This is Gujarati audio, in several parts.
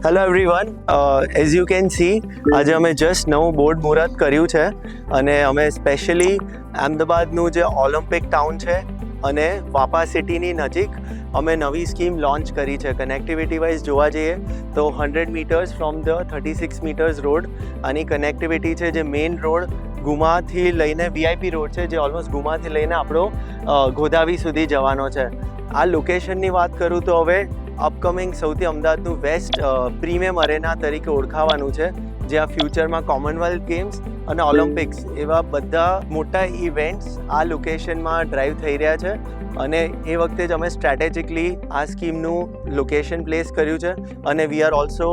Hello everyone, as you can see આજે અમે જસ્ટ નવું બોર્ડ મુહૂર્ત કર્યું છે અને અમે સ્પેશિયલી અમદાવાદનું જે ઓલિમ્પિક ટાઉન છે અને વાપા સિટીની નજીક અમે નવી સ્કીમ લોન્ચ કરી છે. કનેક્ટિવિટી વાઇઝ જોવા જઈએ તો 100 metres from the 36 metres road આની કનેક્ટિવિટી છે. જે મેઇન રોડ ગુમાથી લઈને VIP રોડ છે, જે ઓલમોસ્ટ ગુમાથી લઈને આપણો ગોધાવી સુધી જવાનો છે. આ લોકેશનની વાત કરું તો હવે અપકમિંગ સૌથી અમદાવાદનું વેસ્ટ પ્રીમિયમ અરેના તરીકે ઓળખાવાનું છે, જ્યાં ફ્યુચરમાં કોમનવેલ્થ ગેમ્સ અને ઓલિમ્પિક્સ એવા બધા મોટા ઇવેન્ટ્સ આ લોકેશનમાં ડ્રાઈવ થઈ રહ્યા છે. અને એ વખતે જ અમે સ્ટ્રેટેજિકલી આ સ્કીમનું લોકેશન પ્લેસ કર્યું છે અને we are also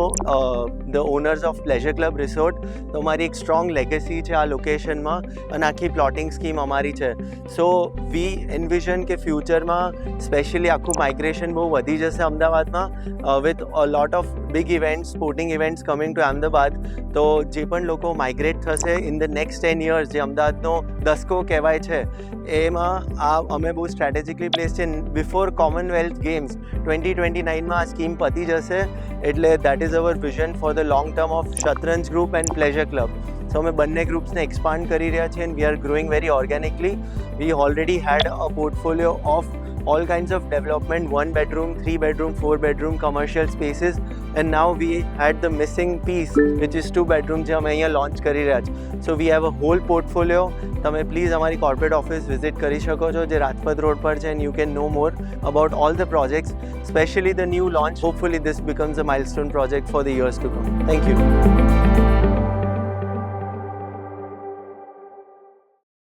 the owners of pleasure club resort. તો અમારી એક સ્ટ્રોંગ લેગેસી છે આ લોકેશનમાં અને આખી પ્લોટિંગ સ્કીમ અમારી છે. સો વી એન્વિઝન કે ફ્યુચરમાં સ્પેશિયલી આખું માઇગ્રેશન બહુ વધી જશે અમદાવાદમાં with a lot of big events, sporting events coming to Ahmedabad. તો જે પણ લોકો માઇગ્રેટ થશે ઇન ધ નેક્સ્ટ 10 years, જે અમદાવાદનો દસકો કહેવાય છે, એમાં આ અમે બહુ સ્ટ્રેટેજિકલી પ્લેસ છે. બિફોર કોમનવેલ્થ ગેમ્સ 2029માં આ સ્કીમ પતી જશે. એટલે that is our vision for the long term of Shatranj group and pleasure club. So અમે બંને ગ્રુપ્સને એક્સપાન્ડ કરી રહ્યા છીએ and we are growing very organically. We already had a portfolio of all kinds of development, 1 bedroom, 3 bedroom, 4 bedroom commercial spaces, and now we had the missing piece which is 2 bedroom જે અમે અહીંયા લોન્ચ કરી રહ્યા છે. So we have a whole portfolio. તમે પ્લીઝ અમારી કોર્પોરેટ ઓફિસ વિઝિટ કરી શકો છો, જે રાજપથ રોડ પર છે, and you can know more about all the projects, especially the new launch. Hopefully this becomes a milestone project for the years to come. Thank you.